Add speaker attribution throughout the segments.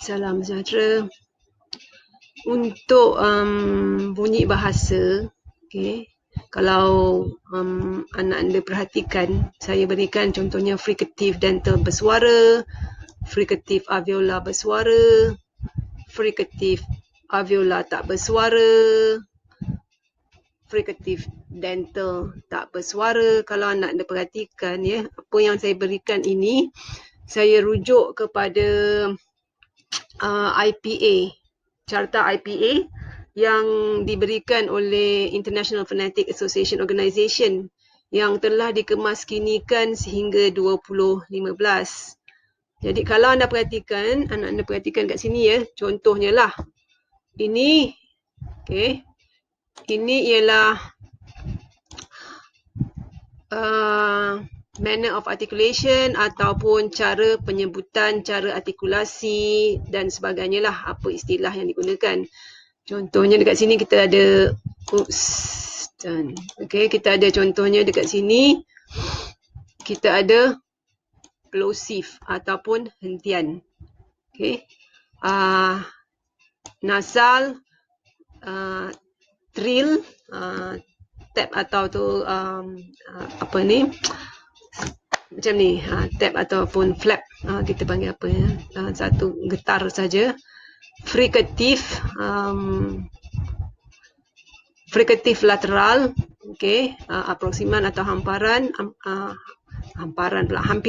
Speaker 1: Salam sejahtera. Untuk bunyi bahasa, okay, kalau anak anda perhatikan, saya berikan contohnya fricative dental bersuara, fricative alveolar bersuara, fricative alveolar tak bersuara, fricative dental tak bersuara. Kalau anak anda perhatikan, ya, apa yang saya berikan ini, saya rujuk kepada IPA, carta IPA yang diberikan oleh International Phonetic Association Organisation yang telah dikemaskinikan sehingga 2015. Jadi kalau anda perhatikan, anak anda perhatikan kat sini, ya, contohnya lah. Ini, okay, ini ialah manner of articulation ataupun cara penyebutan, cara artikulasi dan sebagainya lah, apa istilah yang digunakan. Contohnya dekat sini kita ada kita ada contohnya dekat sini, kita ada plosive ataupun hentian. Okay. Nasal, trill, tap atau tu apa ni, macam ni, tap ataupun flap, kita panggil apa ya, satu getar saja. Fricative, fricative lateral, okay, aproksiman atau hamparan, hampiran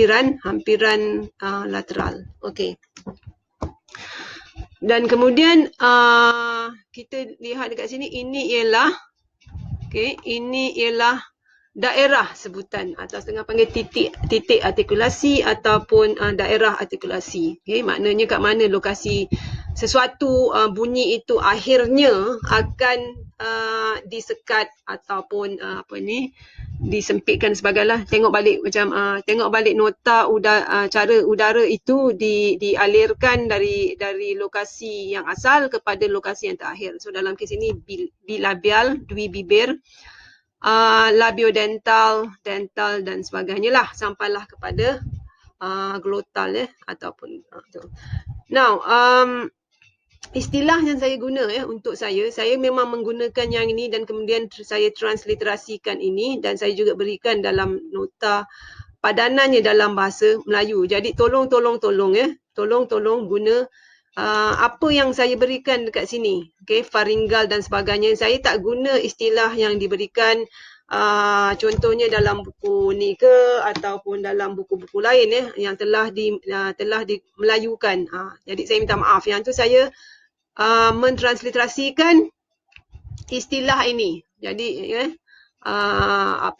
Speaker 1: lateral, okay. Dan kemudian kita lihat dekat sini, ini ialah, okay, ini ialah daerah sebutan atau setengah panggil titik artikulasi ataupun daerah artikulasi. Okay, maknanya kat mana lokasi sesuatu bunyi itu akhirnya akan disekat ataupun disempitkan sebagailah. Tengok balik nota cara udara itu dialirkan dari lokasi yang asal kepada lokasi yang terakhir. So dalam kes ini bilabial, dwi bibir, labiodental, dental dan sebagainya lah, sampailah kepada glotal, ya, ataupun now istilah yang saya guna, ya, untuk saya memang menggunakan yang ini dan kemudian saya transliterasikan ini dan saya juga berikan dalam nota padanannya dalam bahasa Melayu. Jadi tolong ya, tolong guna apa yang saya berikan dekat sini, okay, faringal dan sebagainya. Saya tak guna istilah yang diberikan contohnya dalam buku ni ke ataupun dalam buku-buku lain, ya, yang telah dimelayukan. Jadi saya minta maaf, yang tu saya mentransliterasikan istilah ini. Jadi, ya,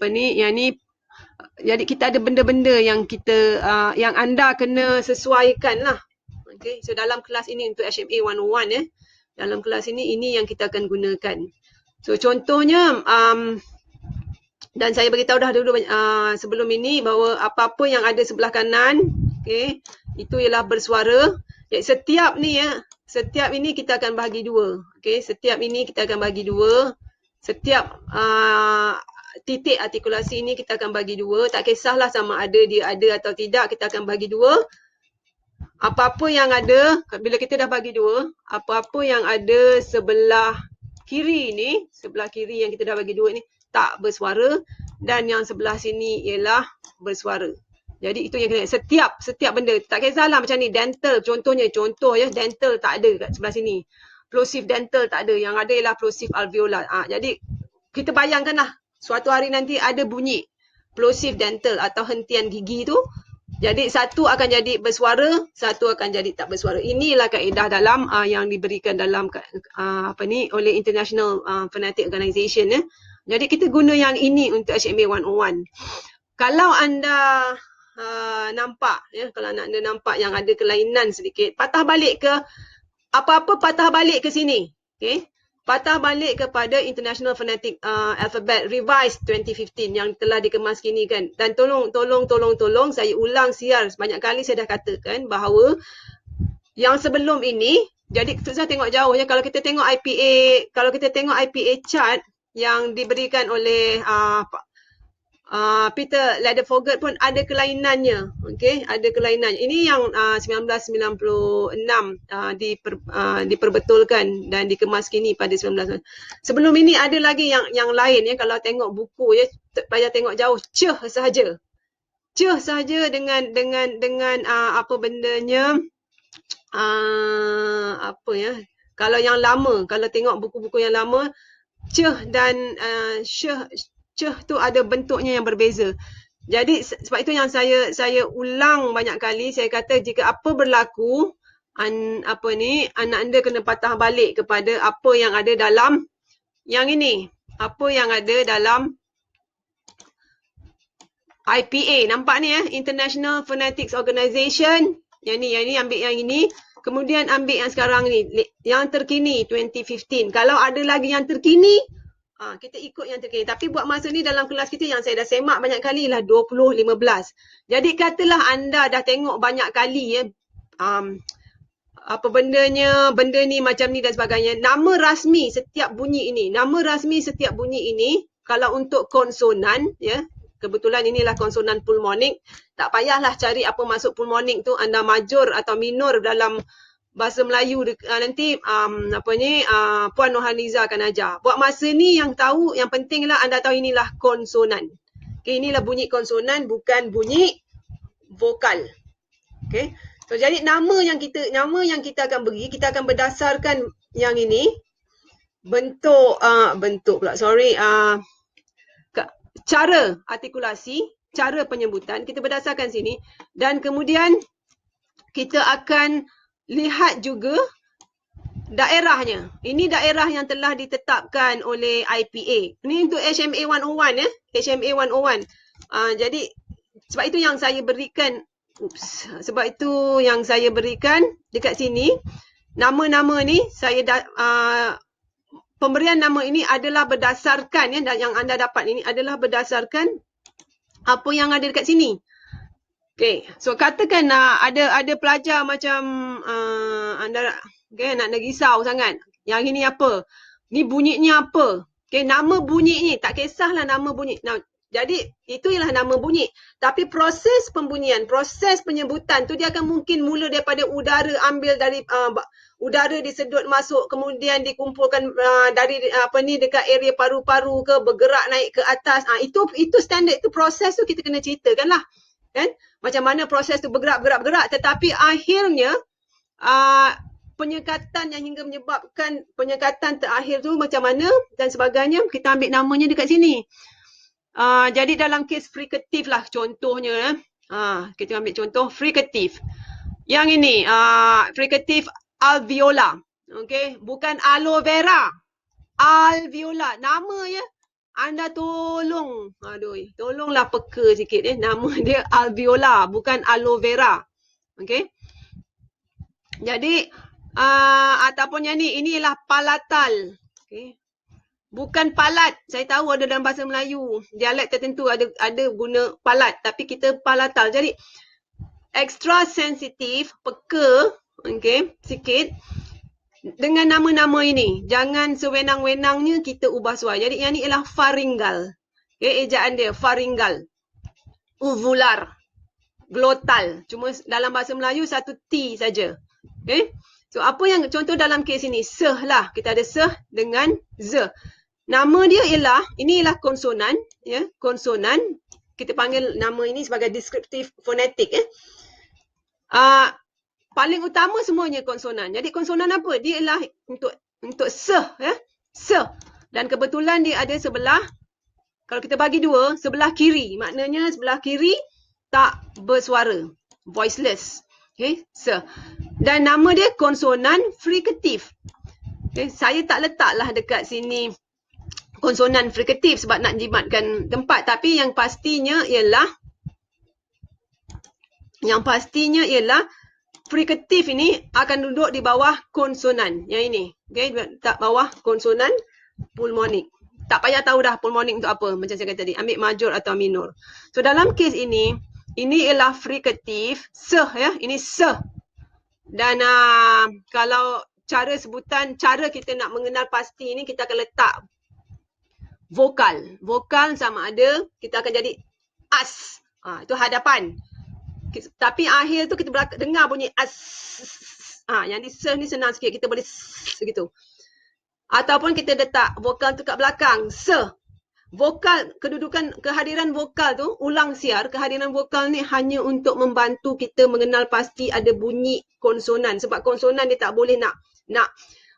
Speaker 1: yang ni, jadi kita ada benda-benda yang kita yang anda kena sesuaikan lah. Okay, so dalam kelas ini untuk HMA 101, ya, dalam kelas ini yang kita akan gunakan. So contohnya, dan saya beritahu dah dulu sebelum ini bahawa apa-apa yang ada sebelah kanan, okay, itu ialah bersuara. Setiap ni, ya, setiap ini kita akan bahagi dua. Okay, setiap ini kita akan bagi dua. Setiap titik artikulasi ini kita akan bagi dua. Tak kisahlah sama ada dia ada atau tidak, kita akan bagi dua. Apa-apa yang ada, bila kita dah bagi dua, apa-apa yang ada sebelah kiri ni, sebelah kiri yang kita dah bagi dua ni, tak bersuara, dan yang sebelah sini ialah bersuara. Jadi itu yang kena, setiap benda, tak kisahlah macam ni, dental contohnya, ya, dental tak ada kat sebelah sini. Plosive dental tak ada, yang ada ialah plosive alveolar. Jadi kita bayangkanlah, suatu hari nanti ada bunyi plosive dental atau hentian gigi tu, jadi satu akan jadi bersuara, satu akan jadi tak bersuara. Inilah kaedah dalam yang diberikan dalam oleh International Phonetic Organisation, ya. Jadi kita guna yang ini untuk HMA 101. Kalau anda nampak, ya, kalau anda nampak yang ada kelainan sedikit, patah balik ke apa-apa, patah balik ke sini, okay? Patah balik kepada International Phonetic Alphabet Revised 2015 yang telah dikemaskinikan. Dan tolong saya ulang siar, banyak kali saya dah katakan bahawa yang sebelum ini, jadi susah tengok jauh, ya, kalau kita tengok IPA chart yang diberikan oleh Peter Ladefoged pun ada kelainannya. Okey, ada kelainannya. Ini yang 1996 diperbetulkan dan dikemaskini pada 19. Sebelum ini ada lagi yang lain ya, kalau tengok buku ya, payah tengok jauh, ceh sahaja. Ceh sahaja dengan apa bendanya, apa ya, kalau yang lama, kalau tengok buku-buku yang lama, ceh dan ceh tu ada bentuknya yang berbeza. Jadi sebab itu yang saya ulang banyak kali, saya kata jika apa berlaku, anak anda kena patah balik kepada apa yang ada dalam yang ini, apa yang ada dalam IPA, nampak ni International Phonetics Organization. Yang ni ambil yang ini, kemudian ambil yang sekarang ni, yang terkini 2015. Kalau ada lagi yang terkini, kita ikut yang terkini. Tapi buat masa ni dalam kelas kita yang saya dah semak banyak kali lah 2015. Jadi katalah anda dah tengok banyak kali ya, apa benda ni macam ni dan sebagainya. Nama rasmi setiap bunyi ini, kalau untuk konsonan ya, kebetulan inilah konsonan pulmonik, tak payahlah cari apa masuk pulmonik tu, anda major atau minor dalam bahasa Melayu nanti Puan Nohaniza akan ajar. Buat masa ni yang tahu, yang pentinglah anda tahu inilah konsonan. Okay, inilah bunyi konsonan, bukan bunyi vokal. Okay. So jadi nama yang kita akan beri, kita akan berdasarkan yang ini bentuk pula, cara artikulasi, cara penyebutan, kita berdasarkan sini dan kemudian kita akan lihat juga daerahnya. Ini daerah yang telah ditetapkan oleh IPA. Ini untuk HMA 101 ya, HMA 101. Jadi sebab itu yang saya berikan dekat sini nama-nama ni saya pemberian nama ini adalah berdasarkan ya, dan yang anda dapat ini adalah berdasarkan apa yang ada dekat sini. Okay, so katakan ada pelajar macam anda nak risau sangat. Yang ini apa? Ni bunyinya apa? Okay, nama bunyi ni, tak kisahlah nama bunyi. Jadi itu ialah nama bunyi. Tapi proses pembunyian, proses penyebutan tu dia akan mungkin mula daripada udara, ambil dari udara disedut masuk, kemudian dikumpulkan dari dekat area paru-paru ke, bergerak naik ke atas. Itu standard, itu proses tu kita kena ceritakan lah. Kan? Macam mana proses tu bergerak. Tetapi akhirnya penyekatan yang hingga menyebabkan penyekatan terakhir tu macam mana dan sebagainya, kita ambil namanya dekat sini. Jadi dalam kes fricative lah contohnya. Kita ambil contoh fricative. Yang ini fricative alveolar. Okay, bukan aloe vera. Alveolar. Nama ya. Anda tolonglah peka sikit nama dia alveolar, bukan aloe vera. Okay. Jadi ataupun yang ini ialah palatal. Okay. Bukan palat. Saya tahu ada dalam bahasa Melayu, dialek tertentu ada guna palat, tapi kita palatal. Jadi extra sensitif, peka, okay, sikit dengan nama-nama ini. Jangan sewenang-wenangnya kita ubah suara. Jadi yang ni ialah pharyngal. Okay, ejaan dia pharyngal. Uvular. Glotal. Cuma dalam bahasa Melayu satu T saja. Okay. So apa yang contoh dalam kes ini? Seh lah. Kita ada seh dengan ze. Nama dia ini ialah konsonan, ya, konsonan. Kita panggil nama ini sebagai descriptive phonetic, ya. Paling utama semuanya konsonan. Jadi konsonan apa? Dia ialah untuk seh, ya, seh. Dan kebetulan dia ada sebelah, kalau kita bagi dua, sebelah kiri. Maknanya sebelah kiri tak bersuara, voiceless. Okay, seh. Dan nama dia konsonan fricative. Okay, saya tak letaklah dekat sini konsonan fricative sebab nak jimatkan tempat, tapi yang pastinya ialah fricative ini akan duduk di bawah konsonan yang ini. Okay, tak bawah konsonan pulmonik. Tak payah tahu dah pulmonik untuk apa, macam saya kata tadi, ambil major atau minor. So dalam kes ini ialah fricative, seh ya, ini seh. Dan kalau cara sebutan, cara kita nak mengenal pasti ini, kita akan letak vokal. Vokal sama ada, kita akan jadi as. Itu hadapan. Tapi akhir tu kita dengar bunyi as. Yang di se ni senang sikit, kita boleh gitu. Ataupun kita letak vokal tu kat belakang, se. Vokal, kehadiran vokal tu, ulang siar, kehadiran vokal ni hanya untuk membantu kita mengenal pasti ada bunyi konsonan. Sebab konsonan dia tak boleh nak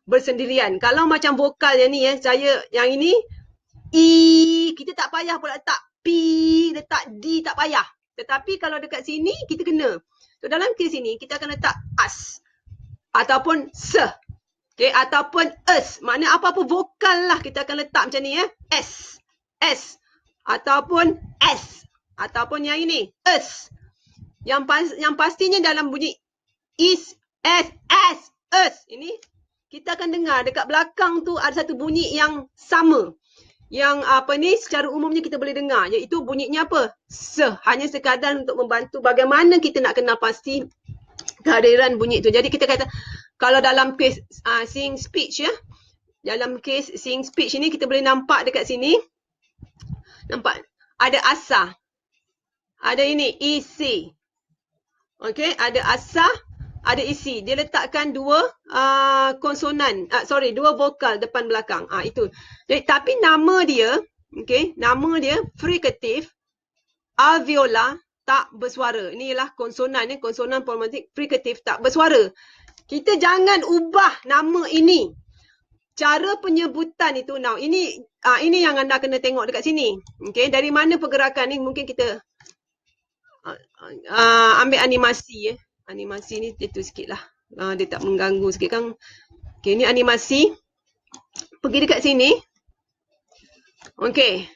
Speaker 1: bersendirian. Kalau macam vokal yang ni, yang ini, I, kita tak payah pun letak P, letak D, tak payah. Tetapi kalau dekat sini, kita kena. So, dalam kes ini, kita akan letak as. Ataupun se. Okay, ataupun es. Maknanya apa-apa vokal lah kita akan letak macam ni. S. S. Ataupun S. Ataupun yang ini. Es. Yang pastinya dalam bunyi is, S, S, es. Ini kita akan dengar dekat belakang tu ada satu bunyi yang sama. Yang secara umumnya kita boleh dengar. Iaitu bunyinya apa? Se. Hanya sekadar untuk membantu bagaimana kita nak kenal pasti kehadiran bunyi itu. Jadi kita kata, kalau dalam kes sing speech dalam kes sing speech ini kita boleh nampak dekat sini. Nampak? Ada asa. Ada ini, isi. Okey, ada asa, ada isi. Dia letakkan dua konsonan, dua vokal depan belakang. Itu. Jadi, tapi nama dia, nama dia frikatif, alveolar, tak bersuara. Ini ialah konsonan, konsonan polmonik frikatif tak bersuara. Kita jangan ubah nama ini. Cara penyebutan itu now. Ini yang anda kena tengok dekat sini. Okey, dari mana pergerakan ni mungkin kita ambil animasi Animasi ni itu sikitlah. Dia tak mengganggu sikit kan. Okey, ni animasi. Pergi dekat sini. Okey.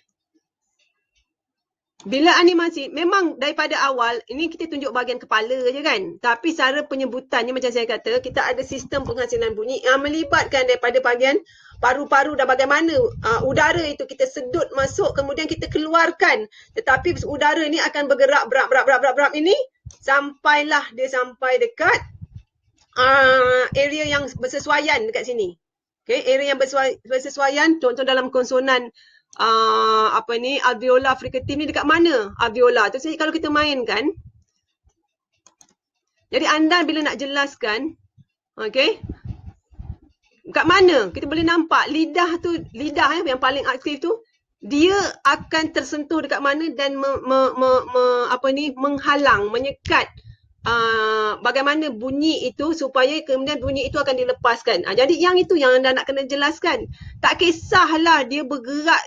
Speaker 1: Bila animasi, memang daripada awal, ini kita tunjuk bahagian kepala je kan. Tapi cara penyebutannya macam saya kata, kita ada sistem penghasilan bunyi yang melibatkan daripada bahagian paru-paru dan bagaimana udara itu kita sedut masuk, kemudian kita keluarkan. Tetapi udara ni akan bergerak berap ini, sampailah dia sampai dekat area yang bersesuaian dekat sini. Okay, area yang bersesuaian, contoh dalam konsonan alveolar frikatif ni dekat mana alveolar tu. Jadi kalau kita mainkan, jadi anda bila nak jelaskan, kat mana kita boleh nampak lidah yang paling aktif tu, dia akan tersentuh dekat mana dan menghalang, menyekat bagaimana bunyi itu supaya kemudian bunyi itu akan dilepaskan. Jadi yang itu yang anda nak kena jelaskan. Tak kisahlah dia bergerak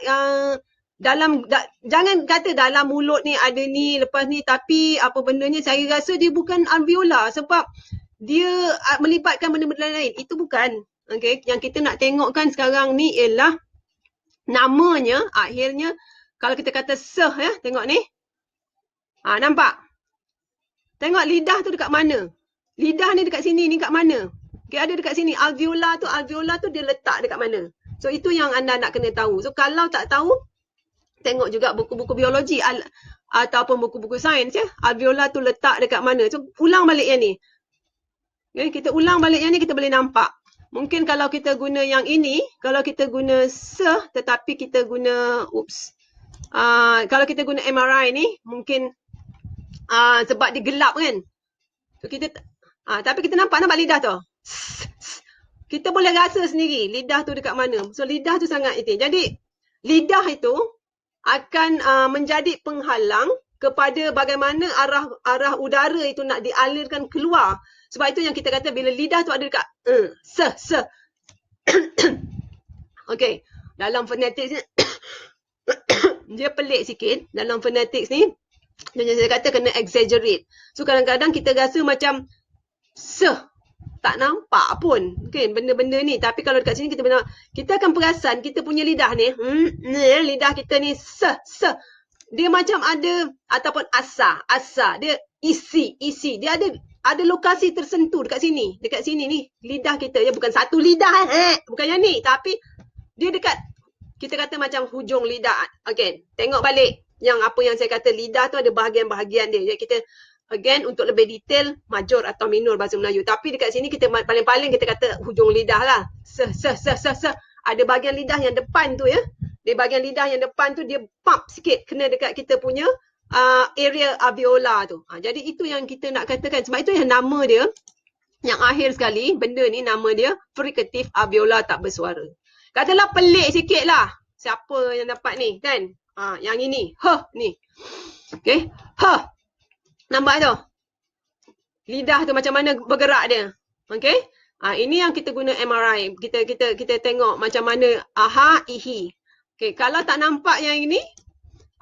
Speaker 1: jangan kata dalam mulut ni ada ni, lepas ni, tapi apa bendanya saya rasa dia bukan alveolar sebab dia melibatkan benda-benda lain. Itu bukan. Yang kita nak tengokkan sekarang ni ialah namanya, akhirnya kalau kita kata seh tengok ni. Nampak? Tengok lidah tu dekat mana? Lidah ni dekat sini ni kat mana? Ada dekat sini. Alveolar tu dia letak dekat mana? So itu yang anda nak kena tahu. So kalau tak tahu, tengok juga buku-buku biologi ataupun buku-buku sains Alveolar tu letak dekat mana? So ulang balik yang ni. Kita ulang balik yang ni, kita boleh nampak. Mungkin kalau kita guna yang ini, kalau kita guna tetapi kita guna kalau kita guna MRI ni, mungkin sebab dia gelap kan. So kita tapi kita nampak lidah tu. Kita boleh rasa sendiri lidah tu dekat mana. So lidah tu sangat itu. Jadi lidah itu akan menjadi penghalang kepada bagaimana arah udara itu nak dialirkan keluar. Sebab itu yang kita kata bila lidah tu ada dekat Okey, dalam phonetics ni dia pelik sikit dalam phonetics ni. Dan saya kata kena exaggerate. So kadang-kadang kita rasa macam tak nampak pun benda-benda ni. Tapi kalau dekat sini kita akan perasan kita punya lidah ni, lidah kita ni dia macam ada, ataupun asa, dia isi, dia ada lokasi tersentuh dekat sini ni lidah kita bukan satu lidah bukan yang ni, tapi dia dekat, kita kata macam hujung lidah. Tengok balik yang apa yang saya kata, lidah tu ada bahagian-bahagian dia. Jadi kita again untuk lebih detail major atau minor bahasa Melayu. Tapi dekat sini kita paling-paling kita kata hujung lidah lah. Ada bahagian lidah yang depan tu Di bahagian lidah yang depan tu dia pump sikit kena dekat kita punya area alveolar tu. Jadi itu yang kita nak katakan. Sebab itu yang nama dia, yang akhir sekali, benda ni nama dia fricative alveolar tak bersuara. Katalah pelik sikit lah. Siapa yang dapat ni kan? Yang ini. Ni. Okay. Nampak tu? Lidah tu macam mana bergerak dia. Okay. Ini yang kita guna MRI. Kita tengok macam mana ihi. Okay. Kalau tak nampak yang ini,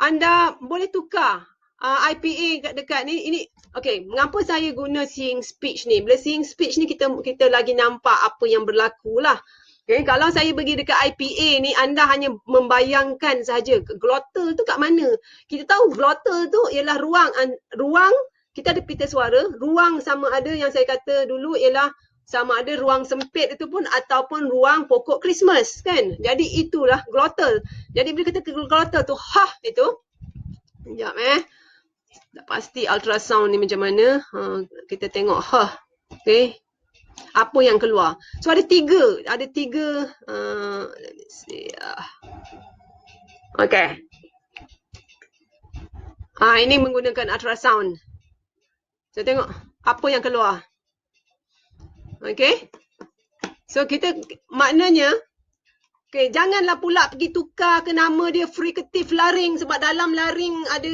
Speaker 1: anda boleh tukar IPA dekat ni. Ini okay, mengapa saya guna seeing speech ni? Bila seeing speech ni kita lagi nampak apa yang berlaku lah. Okay, kalau saya pergi dekat IPA ni, anda hanya membayangkan saja glottal tu kat mana. Kita tahu glottal tu ialah ruang kita ada pita suara, ruang sama ada yang saya kata dulu ialah sama ada ruang sempit itu pun ataupun ruang pokok Christmas kan. Jadi itulah glottal. Jadi bila kita glottal tu itu. Sekejap tak pasti ultrasound ni macam mana. Kita tengok okay. Apa yang keluar. So ada tiga. Let's see. Okay. Ini menggunakan ultrasound. So tengok apa yang keluar. Okay. So kita maknanya okay, janganlah pula pergi tukar ke nama dia fricative laring sebab dalam laring ada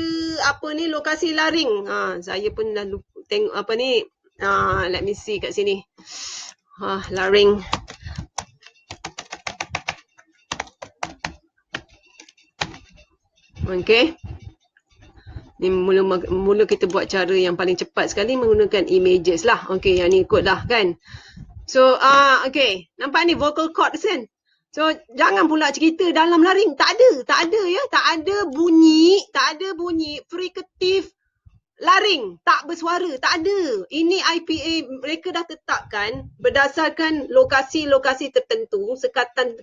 Speaker 1: apa ni lokasi laring. Saya pun dah tengok apa ni. Let me see kat sini. Laring. Okay. Ni mula kita buat cara yang paling cepat sekali menggunakan images lah. Okay, yang ni ikut lah kan. So, okay. Nampak ni vocal cords kan? So, jangan pula cerita dalam laring. Tak ada ya. Tak ada bunyi fricative laring. Tak bersuara. Tak ada. Ini IPA mereka dah tetapkan berdasarkan lokasi-lokasi tertentu. Sekatan.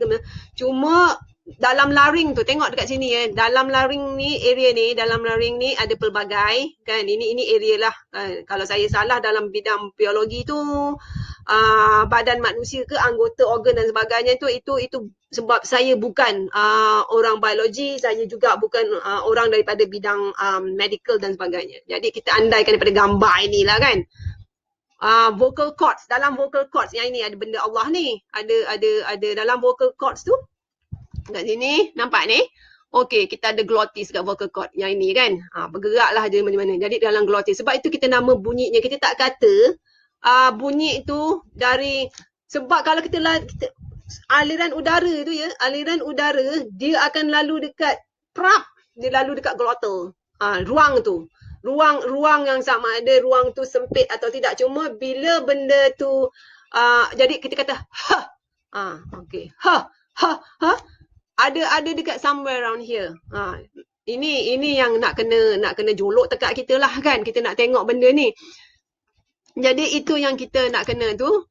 Speaker 1: Cuma dalam laring tu, tengok dekat sini ya. Dalam laring ni, area ni, dalam laring ni ada pelbagai kan. Ini area lah. Kalau saya salah dalam bidang biologi tu, badan manusia ke anggota organ dan sebagainya itu sebab saya bukan orang biologi, saya juga bukan orang daripada bidang medical dan sebagainya. Jadi kita andaikan daripada gambar inilah kan. Vocal cords, dalam vocal cords yang ini ada benda Allah ni. Ada dalam vocal cords tu. Kat sini, nampak ni? Okey, kita ada glottis kat vocal cord yang ini kan. Bergeraklah dia mana-mana. Jadi dalam glottis. Sebab itu kita nama bunyinya. Kita tak kata bunyi itu dari, sebab kalau kita aliran udara tu ya, aliran udara dia akan lalu dekat dia lalu dekat glottal. Ruang tu. Ruang yang sama ada ruang tu sempit atau tidak. Cuma bila benda tu jadi kita kata okey. Ada dekat somewhere around here. Ini yang nak kena jolok tekak kita lah kan. Kita nak tengok benda ni. Jadi itu yang kita nak kena tu.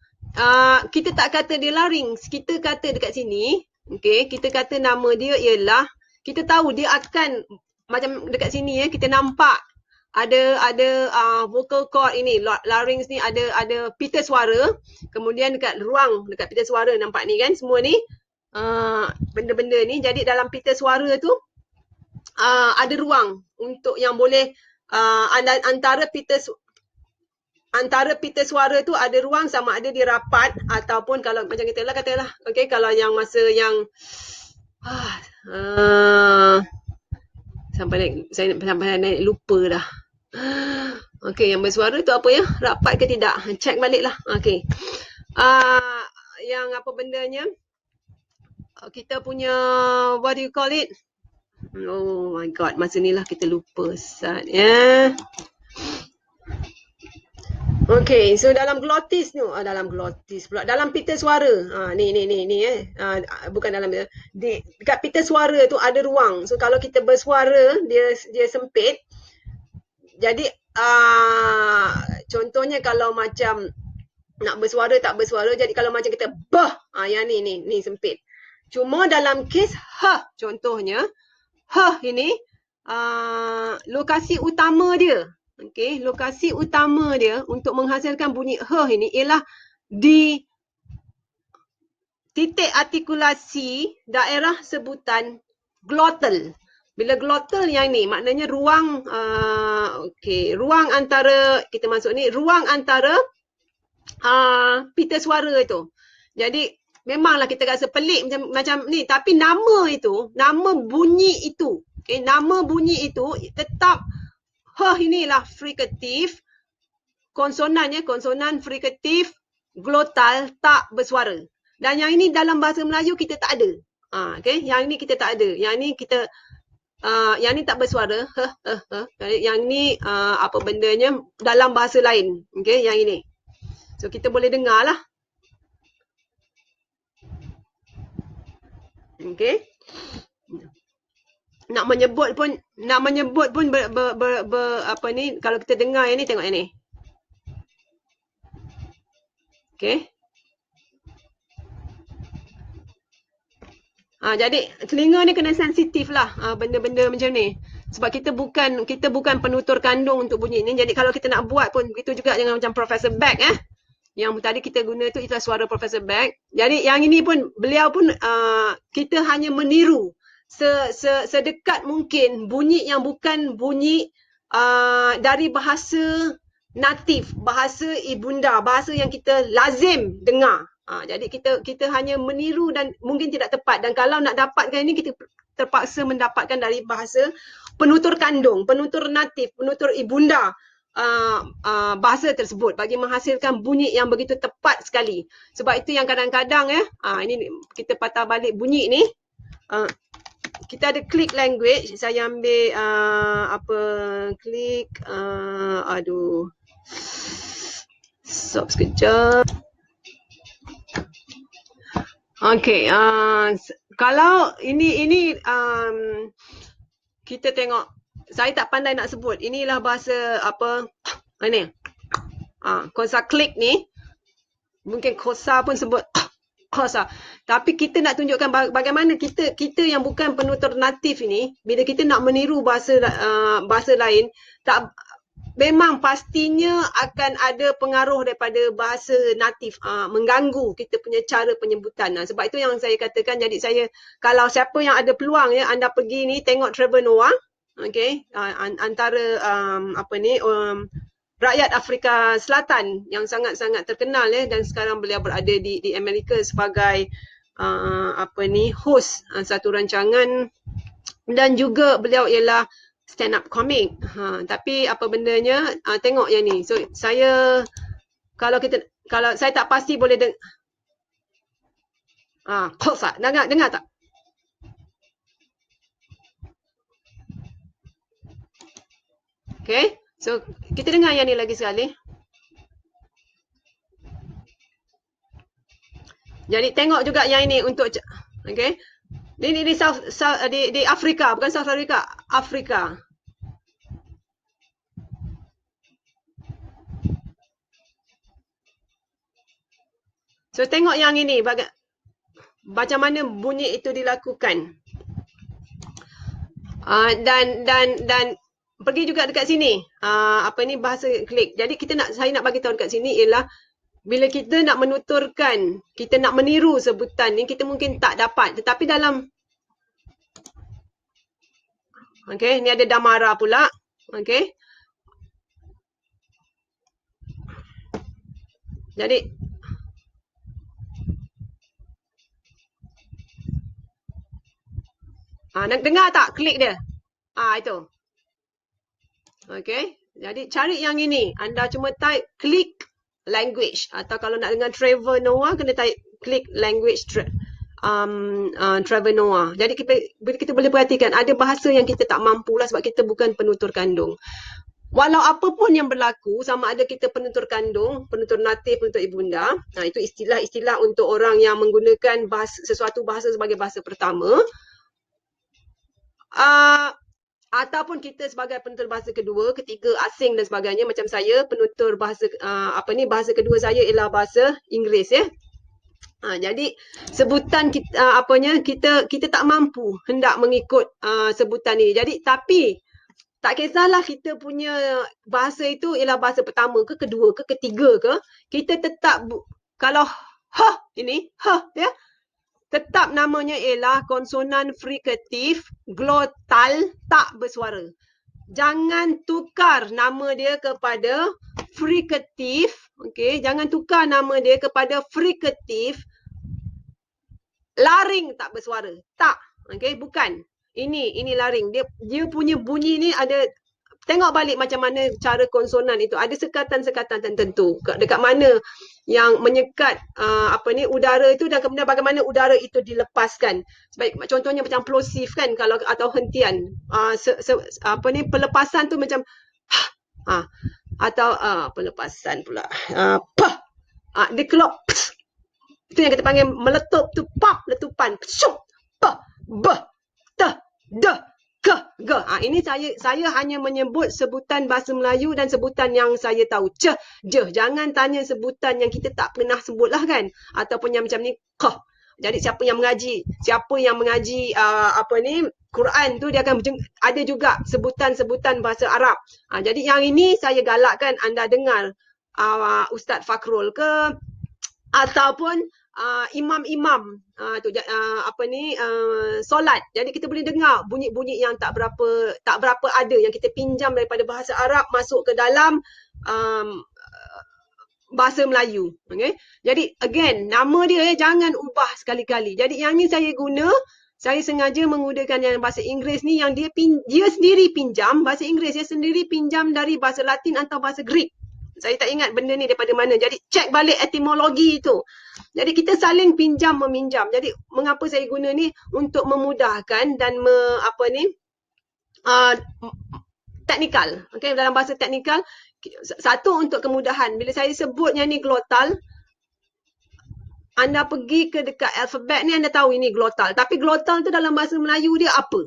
Speaker 1: Kita tak kata dia larynx. Kita kata dekat sini. Okay, kita kata nama dia ialah, kita tahu dia akan macam dekat sini ya, kita nampak ada vocal cord ini, larynx ni ada pita suara. Kemudian dekat pita suara nampak ni kan, semua ni benda-benda ni. Jadi dalam pita suara tu ada ruang untuk yang boleh antara pita suara tu ada ruang sama ada dia rapat ataupun kalau macam kita lah katalah, okey, kalau yang masa yang sampai naik lupa dah. Okey, yang bersuara tu apa ya? Rapat ke tidak? Check baliklah. Okey. Yang apa bendanya? Kita punya, what do you call it? Oh my god, masa ni lah kita lupa Ustaz ya. Okay, so dalam glottis tu, dalam glottis pula, dalam pita suara. Ni bukan dalam dekat pita suara tu ada ruang. So kalau kita bersuara dia sempit. Jadi contohnya kalau macam nak bersuara tak bersuara, jadi kalau macam kita yang ni sempit. Cuma dalam kes contohnya ini lokasi utama dia. Okey, lokasi utama dia untuk menghasilkan bunyi ini ialah di titik artikulasi daerah sebutan glottal. Bila glottal yang ni, maknanya ruang, ruang antara, kita masuk ni, ruang antara pita suara itu. Jadi, memanglah kita rasa pelik macam ni, tapi nama itu, nama bunyi itu, nama bunyi itu tetap, inilah frikatif, konsonannya, konsonan frikatif, glottal, tak bersuara. Dan yang ini dalam bahasa Melayu kita tak ada. Yang ini kita tak ada. Yang ini kita yang ni tak bersuara. Yang ni apa bendanya dalam bahasa lain. Yang ini. So kita boleh dengar lah. Nak menyebut pun apa ni, kalau kita dengar yang ni, tengok yang ni. Jadi telinga ni kena sensitif lah benda-benda macam ni. Sebab kita bukan penutur kandung untuk bunyi ni. Jadi kalau kita nak buat pun begitu juga dengan macam Professor Beck yang tadi kita guna tu, itulah suara Professor Beck. Jadi yang ini pun beliau pun kita hanya meniru sedekat mungkin bunyi yang bukan bunyi dari bahasa natif, bahasa ibunda, bahasa yang kita lazim dengar. Jadi kita hanya meniru dan mungkin tidak tepat. Dan kalau nak dapatkan ini, kita terpaksa mendapatkan dari bahasa penutur kandung, penutur natif, penutur ibunda bahasa tersebut bagi menghasilkan bunyi yang begitu tepat sekali. Sebab itu yang kadang-kadang ini kita patah balik bunyi ni. Kita ada click language. Saya ambil click stop sekejap. Kalau ini kita tengok, saya tak pandai nak sebut. Inilah bahasa apa ni? Kosa klik ni. Mungkin kosa pun sebut kosa. Tapi kita nak tunjukkan bagaimana kita yang bukan penutur natif ini, bila kita nak meniru bahasa lain, memang pastinya akan ada pengaruh daripada bahasa natif, mengganggu kita punya cara penyebutan. Sebab itu yang saya katakan, jadi saya, kalau siapa yang ada peluang anda pergi ni tengok Trevor Noah, antara rakyat Afrika Selatan yang sangat-sangat terkenal dan sekarang beliau berada di Amerika sebagai host satu rancangan, dan juga beliau ialah stand up comic. Tapi apa bendanya, tengok yang ni. So saya, kalau saya tak pasti boleh kosa. Dengar tak? So kita dengar yang ni lagi sekali. Jadi tengok juga yang ini untuk ini di Afrika, bukan South Africa, Afrika. So tengok yang ini, macam mana bunyi itu dilakukan. Dan pergi juga dekat sini. Bahasa klik. Jadi saya nak bagi tahu dekat sini ialah, bila kita nak menuturkan, kita nak meniru sebutan ni, kita mungkin tak dapat. Tetapi dalam ni ada Damara pula. Jadi nak dengar tak klik dia? Itu. Jadi cari yang ini. Anda cuma type klik language, atau kalau nak dengan Trevor Noah, kena type click language Trevor Noah. Jadi kita boleh perhatikan ada bahasa yang kita tak mampu lah, sebab kita bukan penutur kandung. Walau apa pun yang berlaku, sama ada kita penutur kandung, penutur natif, penutur ibunda, itu istilah-istilah untuk orang yang menggunakan sesuatu bahasa sebagai bahasa pertama, ataupun kita sebagai penutur bahasa kedua, ketiga, asing dan sebagainya. Macam saya, penutur bahasa bahasa kedua saya ialah bahasa Inggeris jadi sebutan kita tak mampu hendak mengikut sebutan ini. Jadi tapi tak kisahlah kita punya bahasa itu ialah bahasa pertama ke, kedua ke, ketiga ke, kita tetap kalau ini Tetap namanya ialah konsonan frikatif glotal tak bersuara. Jangan tukar nama dia kepada frikatif, okey, jangan tukar nama dia kepada frikatif laring tak bersuara. Tak, okey, bukan. Ini laring. Dia punya bunyi ni ada. Tengok balik macam mana cara konsonan itu. Ada sekatan-sekatan tertentu. Dekat mana yang menyekat udara itu dan kemudian bagaimana udara itu dilepaskan. Sebaik contohnya macam plosif kan kalau atau hentian. Pelepasan tu macam atau pelepasan pula. Dia keluar. Itu yang kita panggil meletup tu, pap, letupan. Psyuk, pa, bah, ta, da. Ini saya hanya menyebut sebutan bahasa Melayu dan sebutan yang saya tahu. Jangan tanya sebutan yang kita tak pernah sebutlah kan. Ataupun yang macam ni, kah. Jadi siapa yang mengaji Quran tu dia akan ada juga sebutan-sebutan bahasa Arab. Jadi yang ini saya galakkan anda dengar Ustaz Fakrul ke ataupun imam-imam solat. Jadi kita boleh dengar bunyi-bunyi yang tak berapa ada yang kita pinjam daripada bahasa Arab masuk ke dalam bahasa Melayu. Okay? Jadi again, nama dia jangan ubah sekali-kali. Jadi yang ni saya sengaja menggunakan yang bahasa Inggeris ni yang dia sendiri pinjam bahasa Inggeris, dia sendiri pinjam dari bahasa Latin atau bahasa Greek. Saya tak ingat benda ni daripada mana. Jadi cek balik etimologi itu. Jadi kita saling pinjam meminjam. Jadi mengapa saya guna ni untuk memudahkan dan teknikal. Okay, dalam bahasa teknikal, satu untuk kemudahan. Bila saya sebutnya ni glotal, anda pergi ke dekat alfabet ni anda tahu ini glotal. Tapi glotal tu dalam bahasa Melayu dia apa?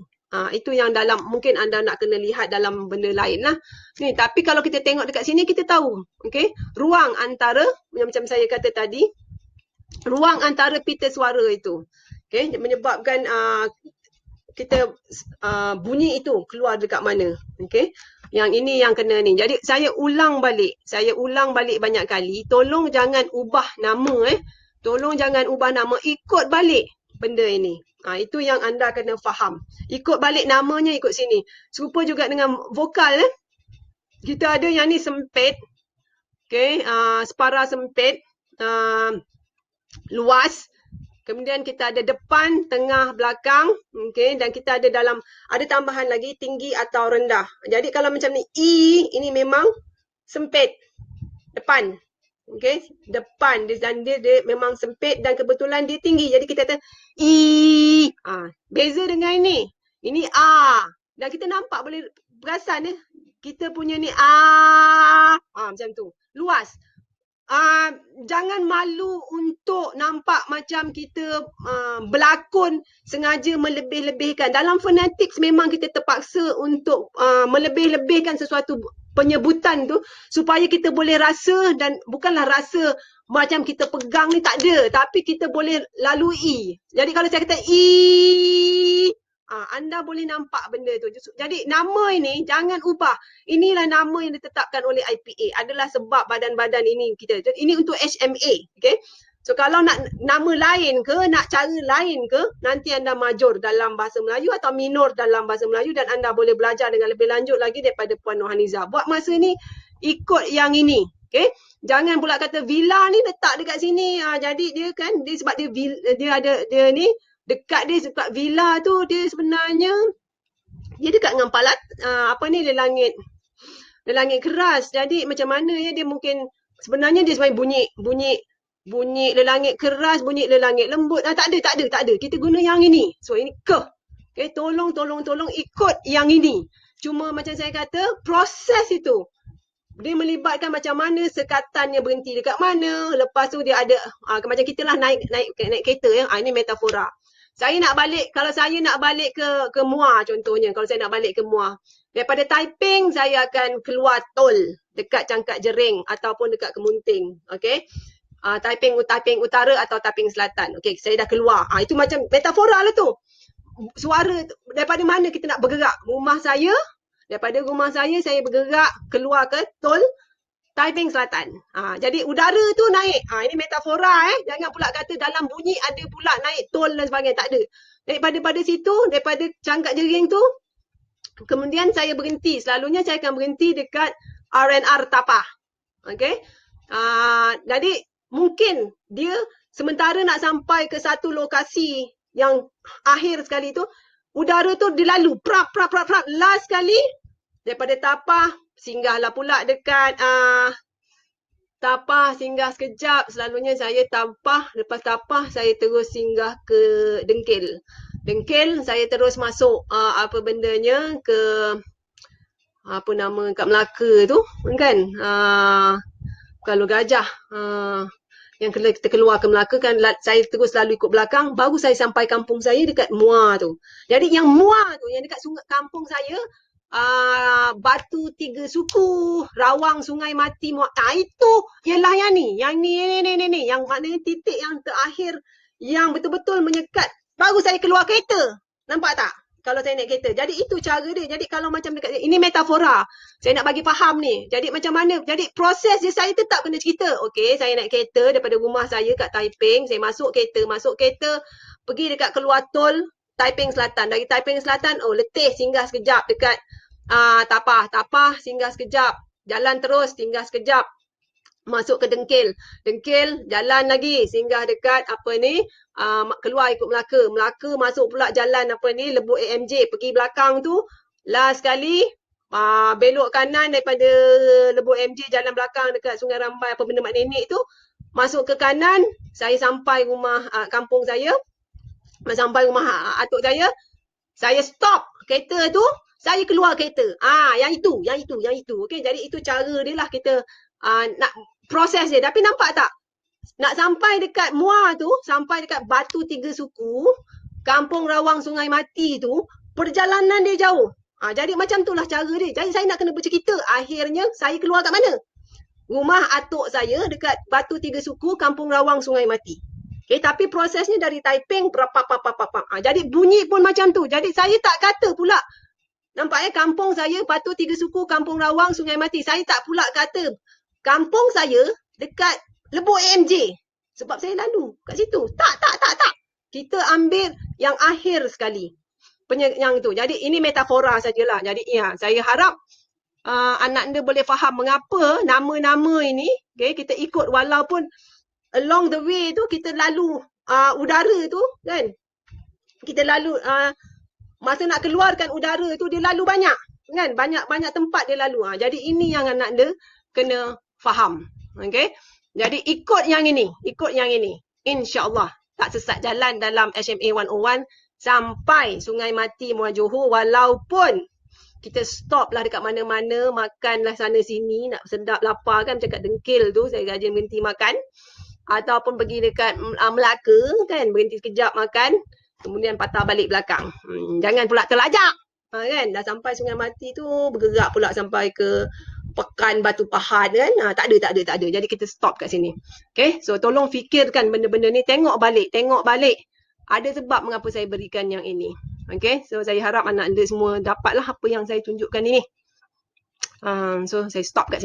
Speaker 1: Itu yang dalam mungkin anda nak kena lihat dalam benda lain lah. Ni, tapi kalau kita tengok dekat sini kita tahu. Okay? Ruang antara, macam saya kata tadi, ruang antara pita suara itu. Okay? Menyebabkan kita bunyi itu keluar dekat mana. Okay? Yang ini yang kena ni. Jadi saya ulang balik banyak kali. Tolong jangan ubah nama. Tolong jangan ubah nama. Ikut balik benda ini. Itu yang anda kena faham. Ikut balik namanya ikut sini. Serupa juga dengan vokal. Kita ada yang ni sempit. Okay. Separa sempit. Luas. Kemudian kita ada depan, tengah, belakang. Okay. Dan kita ada tambahan lagi tinggi atau rendah. Jadi kalau macam ni I, ini memang sempit. Depan. Okay, depan dia memang sempit dan kebetulan dia tinggi. Jadi kita kata I. Beza dengan ini. Ini A. Dan kita nampak boleh perasan kita punya ni A. Macam tu. Luas. Jangan malu untuk nampak macam kita berlakon sengaja melebih-lebihkan. Dalam phonetics memang kita terpaksa untuk melebih-lebihkan sesuatu penyebutan tu supaya kita boleh rasa dan bukanlah rasa macam kita pegang ni tak ada tapi kita boleh lalui. Jadi kalau saya kata I, anda boleh nampak benda tu. Jadi nama ini jangan ubah. Inilah nama yang ditetapkan oleh IPA. Adalah sebab badan-badan ini kita. Ini untuk HMA. Okay? So kalau nak nama lain ke, nak cara lain ke, nanti anda majur dalam bahasa Melayu atau minor dalam bahasa Melayu dan anda boleh belajar dengan lebih lanjut lagi daripada Puan Nurhaniza. Buat masa ni, ikut yang ini. Okay? Jangan pula kata villa ni letak dekat sini. Jadi dia kan, sebab dia ni, dekat dia sebab villa tu dia sebenarnya, dia dekat dengan palat, dia langit keras. Jadi macam mana dia mungkin, sebenarnya dia sebenarnya bunyi lelangit keras, bunyi lelangit lembut. Tak ada. Kita guna yang ini. So ini ke. Okay, tolong ikut yang ini. Cuma macam saya kata, proses itu dia melibatkan macam mana sekatannya berhenti dekat mana. Lepas tu dia ada macam kita lah naik kereta ini metafora. Kalau saya nak balik ke Muar contohnya, kalau saya nak balik ke Muar. Daripada Taiping saya akan keluar tol dekat Cangkat Jering ataupun dekat Kemunting. Okay? Taiping Utara atau Taiping Selatan. Okey, saya dah keluar. Itu macam metafora lah tu. Suara daripada mana kita nak bergerak? Daripada rumah saya bergerak keluar ke tol Taiping Selatan. Jadi udara tu naik. Ini metafora Jangan pula kata dalam bunyi ada pula naik tone dan sebagainya. Tak ada. Daripada situ, daripada cangkak jering tu, kemudian saya berhenti. Selalunya saya akan berhenti dekat RNR Tapah. Okay. Jadi mungkin dia sementara nak sampai ke satu lokasi yang akhir sekali tu, udara tu dilalu. Prap. Last sekali, daripada Tapah, singgahlah pula dekat Tapah, singgah sekejap. Selalunya saya Tapah, lepas Tapah saya terus singgah ke Dengkil. Dengkil saya terus masuk apa bendanya ke apa nama kat Melaka tu kan. Kalau Gajah yang kita keluar ke Melaka kan, saya terus lalu ikut belakang, baru saya sampai kampung saya dekat Muar tu. Jadi yang Muar tu, yang dekat kampung saya, Batu Tiga Suku, Rawang Sungai Mati, Muar. Itu ialah yang ni. Yang ni. Yang maknanya titik yang terakhir yang betul-betul menyekat. Baru saya keluar kereta. Nampak tak? Kalau saya naik kereta. Jadi itu cara dia. Jadi kalau macam dekat ini metafora. Saya nak bagi faham ni. Jadi macam mana? Jadi proses dia saya tetap kena cerita. Okey, saya naik kereta daripada rumah saya kat Taiping. Saya masuk kereta. Pergi dekat keluar tol Taiping Selatan. Dari Taiping Selatan, letih singgah sekejap dekat Tapah. Tapah singgah sekejap. Jalan terus singgah sekejap. Masuk ke Dengkil. Dengkil, jalan lagi. Singgah dekat apa ni, keluar ikut Melaka. Melaka masuk pula jalan apa ni, Lebuk AMJ. Pergi belakang tu, last sekali, belok kanan daripada Lebuk AMJ, jalan belakang dekat Sungai Rambai, apa benda Mak Nenek tu. Masuk ke kanan, saya sampai rumah kampung saya. Sampai rumah atuk saya. Saya stop kereta tu, saya keluar kereta. Yang itu. Okey, jadi itu cara dia lah kita nak proses dia. Tapi nampak tak? Nak sampai dekat Muar tu, sampai dekat Batu Tiga Suku, Kampung Rawang Sungai Mati tu, perjalanan dia jauh. Jadi macam itulah cara dia. Jadi saya nak kena bercerita. Akhirnya saya keluar kat mana? Rumah atuk saya dekat Batu Tiga Suku, Kampung Rawang Sungai Mati. Okay, tapi prosesnya dari Taiping, jadi bunyi pun macam tu. Jadi saya tak kata pula, nampak kampung saya, Batu Tiga Suku, Kampung Rawang, Sungai Mati. Saya tak pula kata, kampung saya dekat Lebuk AMJ. Sebab saya lalu kat situ. Tak. Kita ambil yang akhir sekali. Yang tu. Jadi ini metafora sajalah. Jadi saya harap anak anda boleh faham mengapa nama-nama ini kita ikut walaupun along the way tu kita lalu udara tu kan. Kita lalu masa nak keluarkan udara tu dia lalu banyak kan. Banyak tempat dia lalu. Jadi ini yang anak anda kena faham. Okey. Jadi ikut yang ini. InsyaAllah tak sesat jalan dalam SMA 101 sampai Sungai Mati, Muar Johor, walaupun kita stop lah dekat mana-mana, makanlah sana sini, nak sedap lapar kan, macam kat Dengkil tu saya rajin berhenti makan, ataupun pergi dekat Melaka kan, berhenti sekejap makan, kemudian patah balik belakang. Jangan pula terlajak kan, dah sampai Sungai Mati tu bergerak pula sampai ke Pekan Batu Pahat kan. Tak ada. Jadi kita stop kat sini. Okay, so tolong fikirkan benda-benda ni, tengok balik. Ada sebab mengapa saya berikan yang ini. Okay, so saya harap anak anda semua dapatlah apa yang saya tunjukkan ini. So saya stop kat sini.